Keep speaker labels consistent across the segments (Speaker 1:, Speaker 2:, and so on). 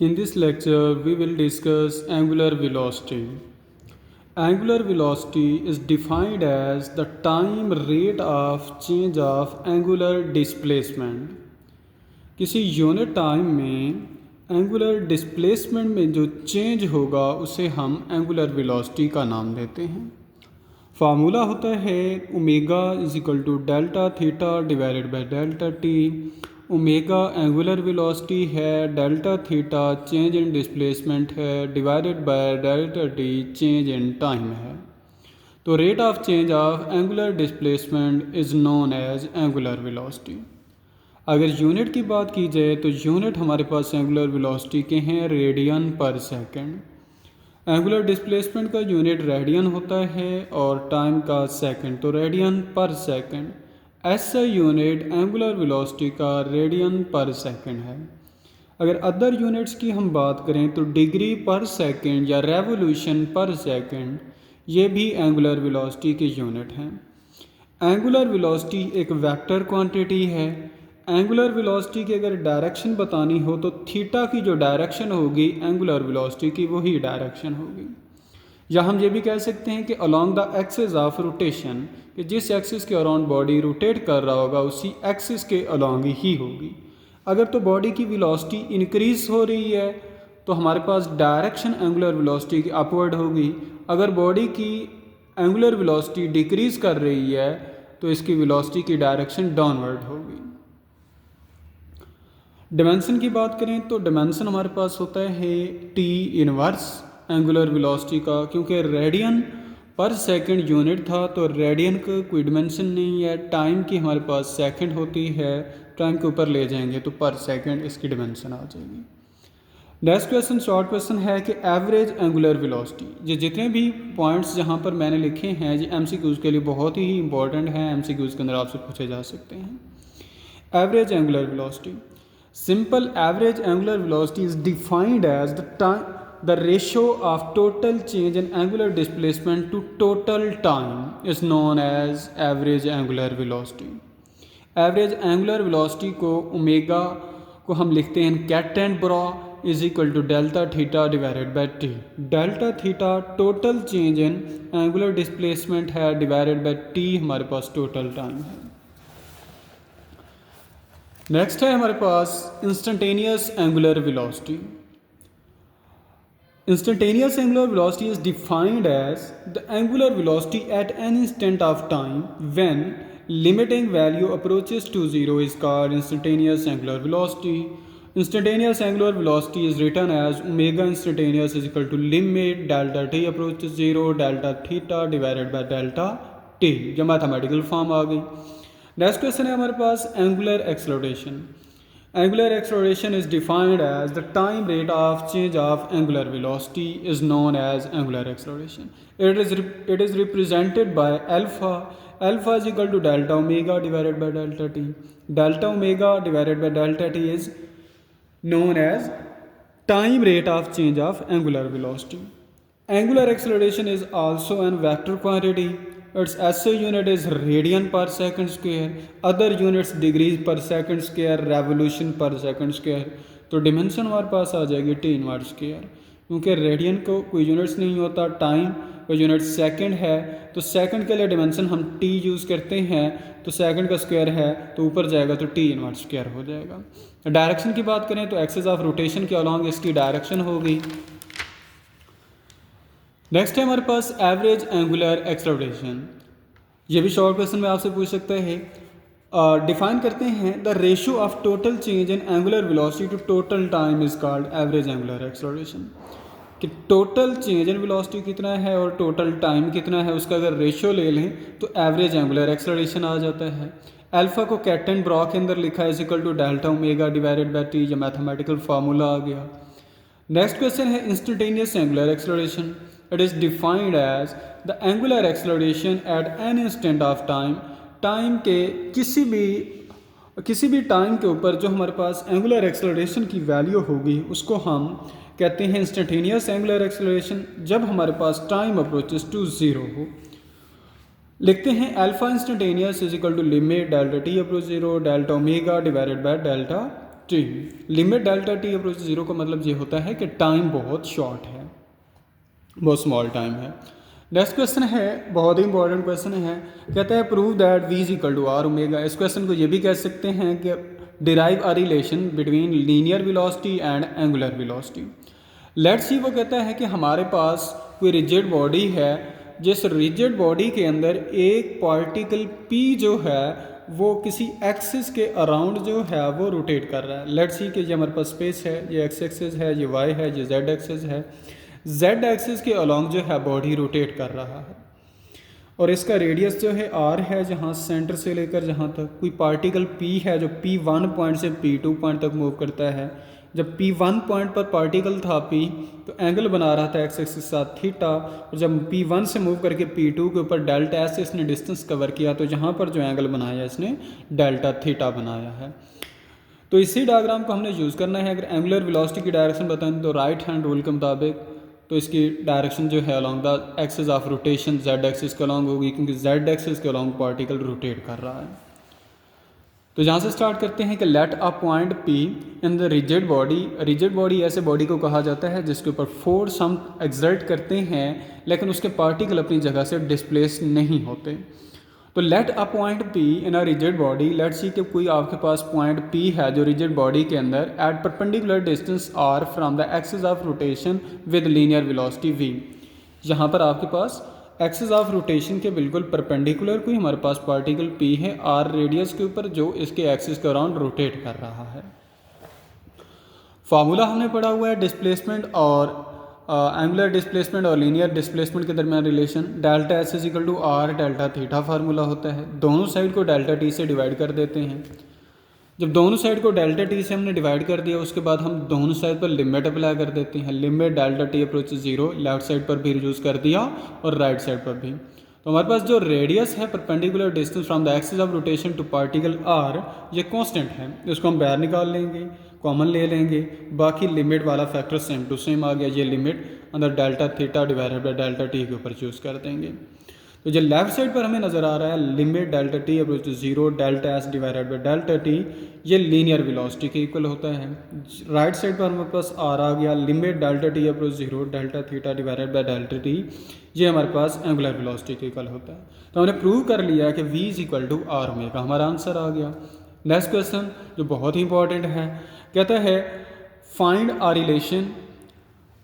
Speaker 1: In this lecture, we will discuss angular velocity. Angular velocity is defined as the time rate of change of angular displacement. किसी unit time में angular displacement में जो change होगा उसे हम angular velocity का नाम देते हैं। फार्मूला होता है omega is equal to delta theta divided by delta T. Omega angular velocity है, delta theta change in displacement है, divided by delta T change in time है। तो rate of change of angular displacement is known as angular velocity. अगर unit की बात की जाए तो यूनिट हमारे पास एंगुलर वेलोसिटी के हैं रेडियन पर सेकंड। एंगुलर डिस्प्लेसमेंट का यूनिट रेडियन होता है और टाइम का सेकंड, तो रेडियन पर सेकंड। ऐसा यूनिट एंगुलर वेलोसिटी का रेडियन पर सेकंड है। अगर अदर यूनिट्स की हम बात करें तो डिग्री पर सेकंड या रेवोल्यूशन पर सेकंड, ये भी एंगुलर वेलोसिटी के यूनिट हैं। एंगुलर वेलोसिटी एक वेक्टर क्वांटिटी है। एंगुलर वेलोसिटी की अगर डायरेक्शन बतानी हो तो थीटा की जो डायरेक्शन होगी एंगुलर वेलोसिटी की वही डायरेक्शन होगी। या हम ये भी कह सकते हैं कि along the axis of rotation, कि जिस एक्सिस के अराउंड बॉडी रोटेट कर रहा होगा उसी एक्सिस के अलोंग ही होगी। अगर तो बॉडी की वेलोसिटी इंक्रीज हो रही है तो हमारे पास डायरेक्शन एंगुलर वेलोसिटी की अपवर्ड होगी। अगर बॉडी की एंगुलर वेलोसिटी डिक्रीज कर रही है तो इसकी वेलोसिटी की डायरेक्शन डाउनवर्ड होगी। डिमेंशन की बात करें तो डिमेंशन हमारे पास होता है टी इनवर्स एंगुलर वेलोसिटी का, क्योंकि रेडियन पर सेकंड यूनिट था तो रेडियन का कोई डिमेंशन नहीं है। टाइम की हमारे पास सेकंड होती है, टाइम के ऊपर ले जाएंगे तो पर सेकंड इसकी डिमेंशन आ जाएगी। नेक्स्ट क्वेश्चन शॉर्ट क्वेश्चन है कि एवरेज एंगुलर वेलोसिटी। ये जितने भी पॉइंट्स जहाँ पर मैंने लिखे हैं ये एमसीक्यूज के लिए बहुत ही इंपॉर्टेंट हैं, एमसीक्यूज के अंदर आपसे पूछे जा सकते हैं। Average angular velocity, simple average angular velocity is defined as the ratio of total change in angular displacement to total time is known as average angular velocity. Average angular velocity को omega को हम लिखते हैं cat and bra is equal to delta theta divided by T. Delta theta total change in angular displacement है, divided by T हमारे पास total time है। Next है हमारे पास instantaneous angular velocity. Instantaneous angular velocity is defined as the angular velocity at an instant of time when limiting value approaches to zero is called instantaneous angular velocity. Instantaneous angular velocity is written as omega instantaneous is equal to limit delta t approaches zero delta theta divided by delta t। जो mathematical form आ गई। Next question है हमारे पास angular acceleration. Angular acceleration is defined as the time rate of change of angular velocity is known as angular acceleration. It is represented by alpha. Alpha is equal to delta omega divided by delta t. Delta omega divided by delta t is known as time rate of change of angular velocity. Angular acceleration is also a vector quantity. Its SI unit is radian per second square, other units degrees per second square, revolution per second square। तो dimension हमारे पास आ जाएगी T inverse square, क्योंकि radian को कोई units नहीं होता, time का unit second है, तो सेकंड के लिए डिमेंशन हम टी यूज़ करते हैं, तो सेकंड का स्क्वायर है तो ऊपर जाएगा तो टी इनवर्स स्क्वायर हो जाएगा। डायरेक्शन की बात करें तो एक्सिस ऑफ रोटेशन के अलॉन्ग इसकी डायरेक्शन होगी। नेक्स्ट है हमारे पास एवरेज एंगुलर एक्सेलरेशन। ये भी शॉर्ट क्वेश्चन में आपसे पूछ सकते हैं। डिफाइन करते हैं the ratio of total change in angular velocity to total time is called average angular acceleration. कि टोटल चेंज इन वेलोसिटी कितना है और टोटल टाइम कितना है उसका अगर रेशियो ले लें तो एवरेज एंगुलर एक्सेलरेशन आ जाता है। अल्फा को कैट एंड ब्रा के अंदर लिखा है is equal to delta omega divided by T, जो मैथमेटिकल फार्मूला आ गया। नेक्स्ट क्वेश्चन है instantaneous angular acceleration. It is defined as the angular acceleration at an instant of time। Time के किसी भी टाइम के ऊपर जो हमारे पास एंगुलर एक्सेलरेशन की वैल्यू होगी उसको हम कहते हैं इंस्टेंटेनियस एंगुलर एक्सेलरेशन, जब हमारे पास टाइम अप्रोचेस टू ज़ीरो हो। लिखते हैं alpha instantaneous is equal to limit delta T approach zero delta omega divided by delta T. Limit delta T approach zero का मतलब ये होता है कि टाइम बहुत शॉर्ट है, बहुत स्मॉल टाइम है। नेक्स्ट क्वेश्चन है, बहुत ही इंपॉर्टेंट क्वेश्चन है, कहता है prove that v is equal to R omega. इस क्वेश्चन को ये भी कह सकते हैं कि derive a relation between linear velocity and angular velocity. Let's see, वो कहता है कि हमारे पास कोई रिजिड बॉडी है, जिस रिजिड बॉडी के अंदर एक पार्टिकल p जो है वो किसी एक्सिस के अराउंड जो है वो रोटेट कर रहा है। लेट्स सी कि ये हमारे पास स्पेस है, ये एक्स एक्सिस है, ये वाई है, ये जेड एक्सिस है। जेड एक्सिस के अलॉन्ग जो है बॉडी रोटेट कर रहा है और इसका रेडियस जो है आर है, जहाँ सेंटर से लेकर जहाँ तक कोई पार्टिकल पी है जो P1 पॉइंट से P2 पॉइंट तक मूव करता है। जब P1 पॉइंट पर पार्टिकल था P, तो एंगल बना रहा था एक्स एक्सिस के साथ थीटा, और जब P1 से मूव करके P2 के ऊपर डेल्टा एस से इसने डिस्टेंस कवर किया, तो यहाँ पर जो एंगल बनाया इसने डेल्टा थीटा बनाया है। तो इसी डायग्राम को हमने यूज़ करना है। अगर एंगुलर वेलोसिटी की डायरेक्शन बताएं तो राइट हैंड रूल के मुताबिक तो इसकी डायरेक्शन जो है along the axis of rotation Z axis के अलॉन्ग होगी, क्योंकि जेड एक्सिस के अलॉन्ग पार्टिकल रोटेट कर रहा है। तो यहाँ से स्टार्ट करते हैं कि let a point P in the rigid body. Rigid body ऐसे बॉडी को कहा जाता है जिसके ऊपर फोर्स हम एक्सर्ट करते हैं लेकिन उसके पार्टिकल अपनी जगह से डिस्प्लेस नहीं होते। तो let a point P in a rigid body, let see कि कोई आपके पास पॉइंट P है जो रिजिड बॉडी के अंदर at perpendicular distance r from the axis of rotation with linear velocity v। यहाँ पर आपके पास एक्सिस ऑफ रोटेशन के बिल्कुल परपेंडिकुलर कोई हमारे पास पार्टिकल P है r रेडियस के ऊपर जो इसके एक्सिस के अराउंड रोटेट कर रहा है। फार्मूला हमने पढ़ा हुआ है डिस्प्लेसमेंट और एंगुलर डिस्प्लेसमेंट और लीनियर डिस्प्लेसमेंट के दरमियान relation. Delta S is equal to R delta theta formula होता है। दोनों साइड को डेल्टा टी से डिवाइड कर देते हैं। जब दोनों साइड को डेल्टा टी से हमने डिवाइड कर दिया, उसके बाद हम दोनों साइड पर लिमिट अप्लाई कर देते हैं। Limit delta T approach zero, left side पर भी यूज़ कर दिया और राइट साइड पर भी। तो हमारे पास जो रेडियस है perpendicular distance from the axis of rotation to particle R, ये कांस्टेंट है, इसको हम बाहर निकाल लेंगे, कॉमन ले लेंगे, बाकी लिमिट वाला फैक्टर सेम टू सेम आ गया। ये लिमिट अंदर delta theta divided by delta T के ऊपर चूज़ कर देंगे। तो जो लेफ्ट साइड पर हमें नज़र आ रहा है limit delta T approach to zero delta S divided by delta T, ये लीनियर वेलोसिटी के इक्वल होता है। राइट साइड पर हमारे पास आर आ गया, limit delta T approach zero delta theta divided by delta T, ये हमारे पास एंगुलर वेलोसिटी के इक्वल होता है। तो हमने प्रूव कर लिया कि v is equal to R omega, हमारा आंसर आ गया। नेक्स्ट क्वेश्चन जो बहुत ही इंपॉर्टेंट है, कहता है find a relation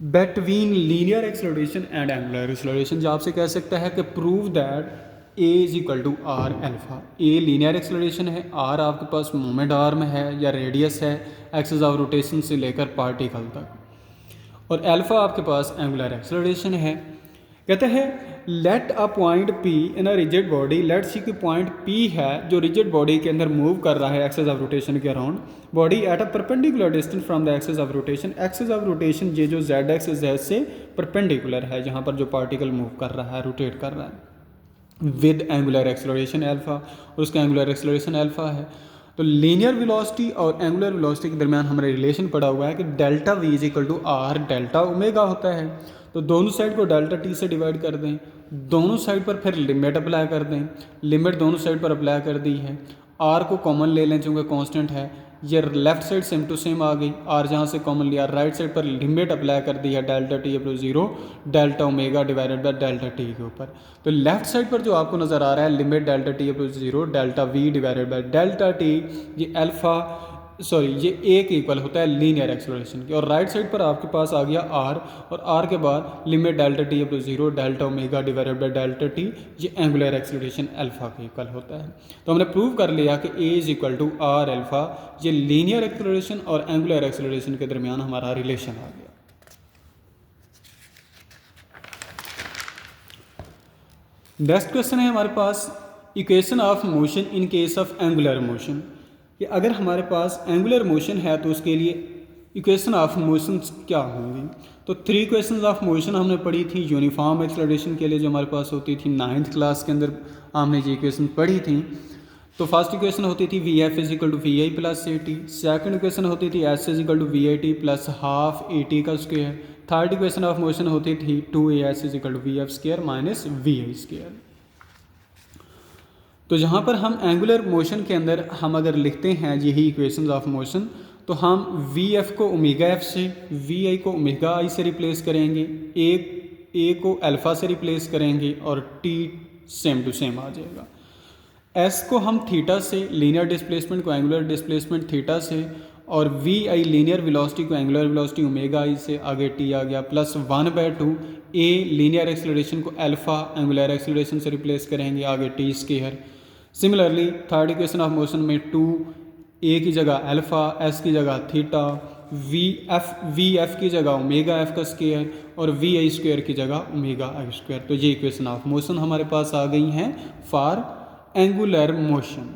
Speaker 1: between linear acceleration and angular acceleration. जो आपसे कह सकता है कि prove that a is equal to R alpha. a linear acceleration है, r आपके पास मोमेंट आर्म है या रेडियस है एक्सिस ऑफ रोटेशन से लेकर पार्टिकल तक, और एल्फा आपके पास एंगुलर एक्सेलरेशन है। कहते हैं let a point P in a rigid body, let see कि पॉइंट P है जो रिजिड बॉडी के अंदर मूव कर रहा है एक्सिस ऑफ रोटेशन के around, body at a perpendicular distance from the axis of rotation. Axis of rotation ये जो जेड एक्सिस है इससे परपेंडिकुलर है, जहाँ पर जो पार्टिकल मूव कर रहा है, रोटेट कर रहा है, विद एंगुलर एक्सेलरेशन एल्फा, और उसका एंगुलर एक्सेलरेशन एल्फा है। तो लीनियर वेलोसिटी और एंगुलर वेलोसिटी के दरमियान हमारा रिलेशन पड़ा हुआ है कि delta v is equal to R delta omega होता है। तो दोनों साइड को डेल्टा टी से डिवाइड कर दें, दोनों साइड पर फिर लिमिट अप्लाई कर दें, लिमिट दोनों साइड पर अप्लाई कर दी है, आर को कॉमन ले लें चूँकि कांस्टेंट है, ये left side same to same आ गई, आर जहाँ से कॉमन लिया, राइट साइड पर लिमिट अप्लाई कर दी है delta T upon zero delta omega divided by delta T के ऊपर। तो लेफ्ट साइड पर जो आपको नज़र आ रहा है limit delta T upon zero delta we divided by delta T, ये अल्फा ये ए के इक्वल होता है लीनियर एक्सेलरेशन की, और राइट साइड पर आपके पास आ गया आर, और आर के बाद limit delta T upon zero delta omega divided by delta T, ये एंगुलर एक्सेलरेशन अल्फा के इक्वल होता है। तो हमने प्रूव कर लिया कि A is equal to R alpha, ये लीनियर एक्सेलरेशन और एंगुलर एक्सेलरेशन के दरमियान हमारा रिलेशन आ गया। नेक्स्ट क्वेश्चन है हमारे पास equation of motion in case of angular motion, कि अगर हमारे पास एंगुलर मोशन है तो उसके लिए इक्वेशन ऑफ मोशन क्या होंगी। तो 3 इक्वेशंस ऑफ मोशन हमने पढ़ी थी यूनिफॉर्म एक्सेलरेशन के लिए, जो हमारे पास होती थी 9th क्लास के अंदर हमने ये इक्वेशन पढ़ी थी। तो फर्स्ट इक्वेशन होती थी V F is equal to V I plus A T, second equation होती थी S is equal to V I T plus half A T का square, third equation of motion होती थी 2as is equal to V F square minus V I square. तो जहाँ पर हम angular motion के अंदर हम अगर लिखते हैं यही इक्वेशंस ऑफ मोशन, तो हम वी एफ को ओमेगा एफ से, वी आई को ओमेगा आई से रिप्लेस करेंगे, ए को अल्फ़ा से रिप्लेस करेंगे और टी सेम टू सेम आ जाएगा। एस को हम थीटा से, लीनियर डिस्प्लेसमेंट को एंगुलर डिस्प्लेसमेंट थीटा से, और वी आई लीनियर वेलोसिटी को एंगुलर वेलोसिटी ओमेगा आई से, आगे टी आ गया, प्लस 1/2 ए लीनियर एक्सेलरेशन को अल्फ़ा एंगुलर एक्सेलरेशन से रिप्लेस करेंगे, आगे T square. Similarly third equation of motion में 2 ए की जगह अल्फ़ा, एस की जगह थीटा, वी एफ की जगह ओमेगा एफ का स्क्वायर और वी आई स्क्वायर की जगह ओमेगा आई स्क्वायर। तो ये इक्वेशन ऑफ मोशन हमारे पास आ गई हैं फॉर एंगुलर मोशन।